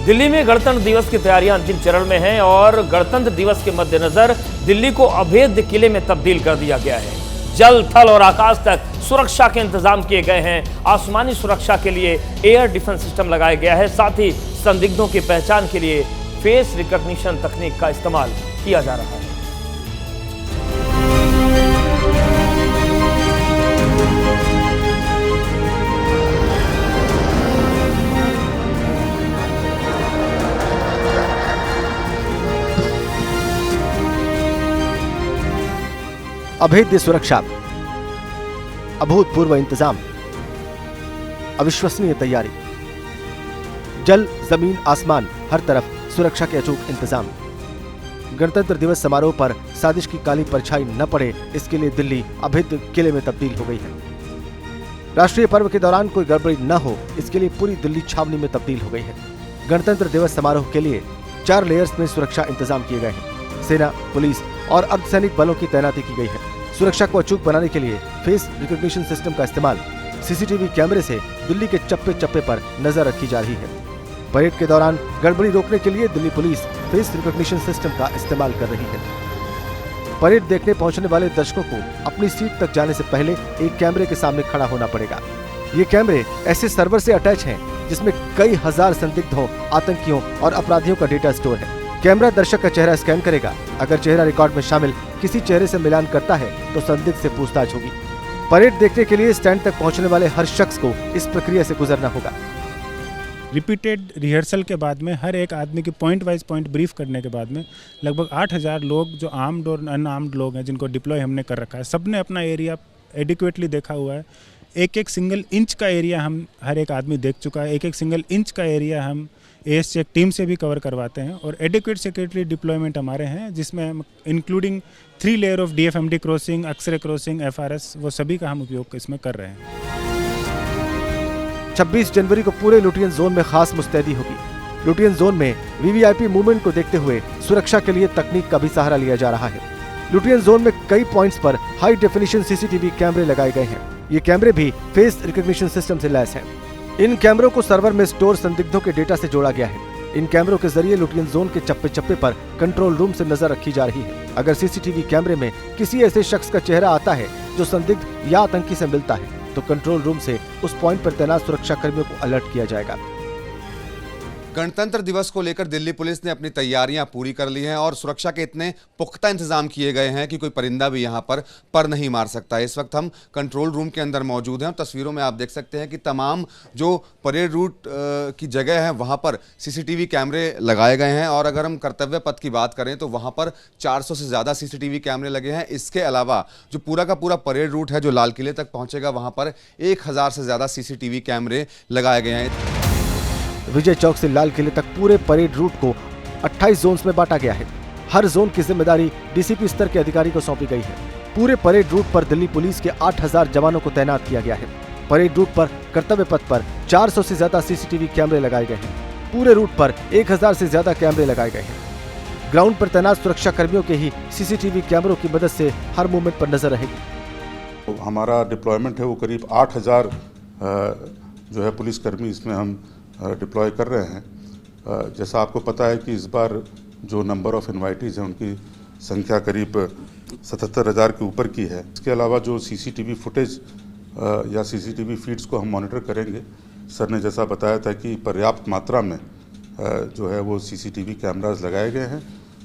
दिल्ली में गणतंत्र दिवस की तैयारियां अंतिम चरण में हैं और गणतंत्र दिवस के मद्देनजर दिल्ली को अभेद्य किले में तब्दील कर दिया गया है। जल, थल और आकाश तक सुरक्षा के इंतजाम किए गए हैं। आसमानी सुरक्षा के लिए एयर डिफेंस सिस्टम लगाया गया है। साथ ही संदिग्धों की पहचान के लिए फेस रिकॉग्निशन तकनीक का इस्तेमाल किया जा रहा है। अभेद्य सुरक्षा, अभूतपूर्व इंतजाम, अविश्वसनीय तैयारी, जल, जमीन, आसमान, हर तरफ सुरक्षा के अचूक इंतजाम। गणतंत्र दिवस समारोह पर साजिश की काली परछाई न पड़े, इसके लिए दिल्ली अभेद्य किले में तब्दील हो गई है। राष्ट्रीय पर्व के दौरान कोई गड़बड़ी न हो, इसके लिए पूरी दिल्ली छावनी में तब्दील हो गई है। गणतंत्र दिवस समारोह के लिए 4 लेयर्स में सुरक्षा इंतजाम किए गए हैं। सेना, पुलिस और अर्धसैनिक बलों की तैनाती की गई है। सुरक्षा को अचूक बनाने के लिए फेस रिकॉग्निशन सिस्टम का इस्तेमाल, सीसीटीवी कैमरे से दिल्ली के चप्पे चप्पे पर नजर रखी जा रही है। परेड के दौरान गड़बड़ी रोकने के लिए Delhi police face recognition system का इस्तेमाल कर रही है। परेड देखने पहुंचने वाले दर्शकों को अपनी सीट तक जाने से पहले एक कैमरे के सामने खड़ा होना पड़ेगा। ये कैमरे ऐसे सर्वर से अटैच हैं जिसमें कई हजार संदिग्धों, आतंकियों और अपराधियों का डेटा स्टोर है। कैमरा दर्शक का चेहरा स्कैन करेगा। अगर चेहरा रिकॉर्ड में शामिल किसी चेहरे से मिलान करता है तो संदिग्ध से पूछताछ होगी। परेड देखने के लिए स्टैंड तक पहुंचने वाले हर शख्स को इस प्रक्रिया से गुजरना होगा। रिपीटेड रिहर्सल के बाद में हर एक आदमी की पॉइंट वाइज पॉइंट ब्रीफ करने के बाद में लगभग 8000 लोग जो आर्म्ड और अनआर्म्ड लोग हैं जिनको डिप्लॉय हमने कर रखा है, सबने अपना एरिया एडिक्वेटली देखा हुआ है। एक सिंगल इंच का एरिया हम हर एक आदमी देख चुका है। एक सिंगल इंच का एरिया हम एएस चेक टीम से भी कवर करवाते हैं और एडिक्वेट सिक्योरिटी डिप्लॉयमेंट हमारे हैं, जिसमें including 3 layer of DFMD crossing, x-ray crossing, FRS, वो सभी का हम उपयोग इसमें कर रहे हैं। 26 जनवरी को पूरे लुटियन जोन में खास मुस्तैदी होगी। लुटियन जोन में वीवीआईपी मूवमेंट को देखते हुए सुरक्षा के लिए तकनीक का भी सहारा लिया जा रहा है। लुटियन जोन में कई पॉइंट्स पर हाई डेफिनेशन सीसीटीवी कैमरे लगाए गए हैं। ये कैमरे भी फेस रिकॉग्निशन सिस्टम से लैस हैं। इन कैमरों को सर्वर में स्टोर संदिग्धों के डेटा से जोड़ा गया है। इन कैमरों के जरिए लुटियन जोन के चप्पे चप्पे पर कंट्रोल रूम से नजर रखी जा रही है। अगर सीसीटीवी कैमरे में किसी ऐसे शख्स का चेहरा आता है जो संदिग्ध या आतंकी से मिलता है तो कंट्रोल रूम से उस पॉइंट पर तैनात सुरक्षा कर्मियों को अलर्ट किया जाएगा। गणतंत्र दिवस को लेकर दिल्ली पुलिस ने अपनी तैयारियां पूरी कर ली हैं और सुरक्षा के इतने पुख्ता इंतजाम किए गए हैं कि कोई परिंदा भी यहां पर नहीं मार सकता। इस वक्त हम कंट्रोल रूम के अंदर मौजूद हैं और तस्वीरों में आप देख सकते हैं कि तमाम जो परेड रूट की जगह है वहां पर सीसीटीवी कैमरे लगाए गए हैं। और अगर हम कर्तव्य पथ की बात करें तो वहां पर 400 से ज़्यादा सीसीटीवी कैमरे लगे हैं। इसके अलावा जो पूरा का पूरा परेड रूट है जो लाल किले तक पहुँचेगा वहाँ पर 1000 से ज़्यादा सीसीटीवी कैमरे लगाए गए हैं। विजय चौक से लाल किले तक पूरे परेड रूट को 28 जोन्स में बांटा गया है। हर जोन की जिम्मेदारी डीसीपी स्तर के अधिकारी को सौंपी गई है। पूरे परेड रूट पर दिल्ली पुलिस के 8000 जवानों को तैनात किया गया है। परेड रूट पर कर्तव्य पथ पर 400 से ज्यादा सीसीटीवी कैमरे लगाए गए हैं। पूरे रूट पर 1000 से ज्यादा कैमरे लगाए गए हैं। ग्राउंड पर तैनात सुरक्षा कर्मियों के ही सीसीटीवी कैमरों की मदद से हर मूवमेंट पर नजर रहेगी। हमारा डिप्लॉयमेंट है वो करीब 8000 जो है पुलिसकर्मी इसमें हम डिप्लॉय कर रहे हैं। जैसा आपको पता है कि इस बार जो नंबर ऑफ इनवाइटीज़ हैं उनकी संख्या करीब 77,000 के ऊपर की है। इसके अलावा जो सीसीटीवी फुटेज या सीसीटीवी फीड्स को हम मॉनिटर करेंगे, सर ने जैसा बताया था कि पर्याप्त मात्रा में जो है वो सीसीटीवी कैमराज लगाए गए हैं।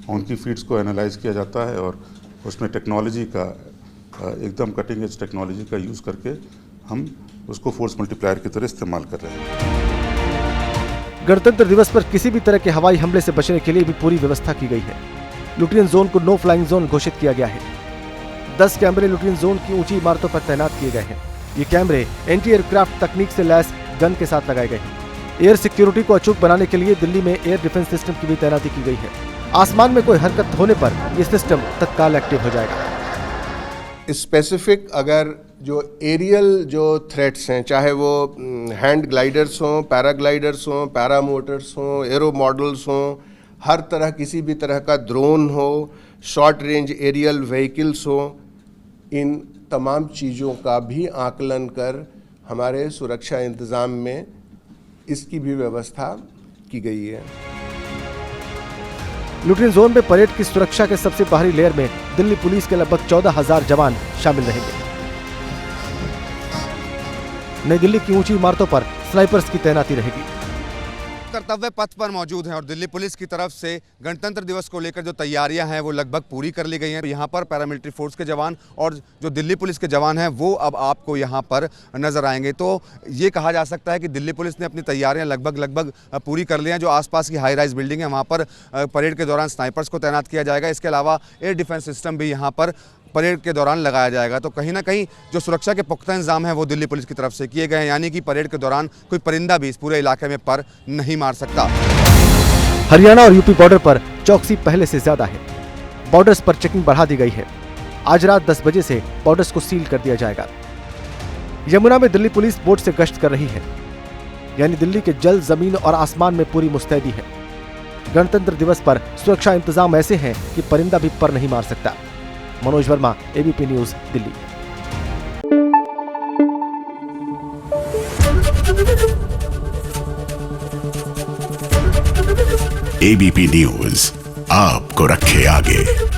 उनकी फीड्स को एनालाइज किया जाता है और उसमें टेक्नोलॉजी का एकदम कटिंग एज टेक्नोलॉजी का यूज़ करके हम उसको फोर्स मल्टीप्लायर की तरह इस्तेमाल कर रहे हैं। गणतंत्र दिवस पर किसी भी तरह के हवाई हमले से बचने के लिए भी पूरी व्यवस्था की गई है। लुटियन जोन को नो फ्लाइंग जोन घोषित किया गया है। 10 कैमरे लुटियन जोन की ऊंची इमारतों पर तैनात किए गए हैं। ये कैमरे एंटी एयरक्राफ्ट तकनीक से लैस गन के साथ लगाए गए हैं। एयर सिक्योरिटी को अचूक बनाने के लिए दिल्ली में एयर डिफेंस सिस्टम की भी तैनाती की गई है। आसमान में कोई हरकत होने पर यह सिस्टम तत्काल एक्टिव हो जाएगा। स्पेसिफिक अगर जो एरियल जो थ्रेट्स हैं, चाहे वो हैंड ग्लाइडर्स हों, पैराग्लाइडर्स हों, पैरामोटर्स हों, एरो मॉडल्स हों, हर तरह किसी भी तरह का ड्रोन हो, शॉर्ट रेंज एरियल व्हीकल्स हो, इन तमाम चीज़ों का भी आकलन कर हमारे सुरक्षा इंतज़ाम में इसकी भी व्यवस्था की गई है। लुटियन जोन में परेड की सुरक्षा के सबसे बाहरी लेयर में दिल्ली पुलिस के लगभग 14,000 जवान शामिल रहेंगे। नई दिल्ली की ऊंची इमारतों पर स्नाइपर्स की तैनाती रहेगी। कर्तव्य पथ पर मौजूद हैं और दिल्ली पुलिस की तरफ से गणतंत्र दिवस को लेकर जो तैयारियां हैं वो लगभग पूरी कर ली गई हैं। यहाँ पर पैरामिलिट्री फोर्स के जवान और जो दिल्ली पुलिस के जवान हैं वो अब आपको यहाँ पर नजर आएंगे। तो ये कहा जा सकता है कि दिल्ली पुलिस ने अपनी तैयारियां लगभग पूरी कर ली हैं। जो आसपास की हाई राइज बिल्डिंग है वहाँ पर परेड के दौरान स्नाइपर्स को तैनात किया जाएगा। इसके अलावा एयर डिफेंस सिस्टम भी यहाँ पर परेड के दौरान लगाया जाएगा। तो कहीं ना कहीं जो सुरक्षा के पुख्ता इंतजाम हैं वो दिल्ली पुलिस की तरफ से किए गए हैं, यानी कि परेड के दौरान कोई परिंदा भी इस पूरे इलाके में पर नहीं मार सकता। हरियाणा और यूपी बॉर्डर पर चौकसी पहले से ज्यादा है। बॉर्डर्स पर चेकिंग बढ़ा दी गई है। आज रात 10 बजे से बॉर्डर्स को सील कर दिया जाएगा। यमुना में दिल्ली पुलिस बोट से गश्त कर रही है, यानी दिल्ली के जल, जमीन और आसमान में पूरी मुस्तैदी है। गणतंत्र दिवस पर सुरक्षा इंतजाम ऐसे हैं कि परिंदा भी पर नहीं मार सकता। Manoj Verma, ABP news, Delhi. ABP news आपको रखे आगे।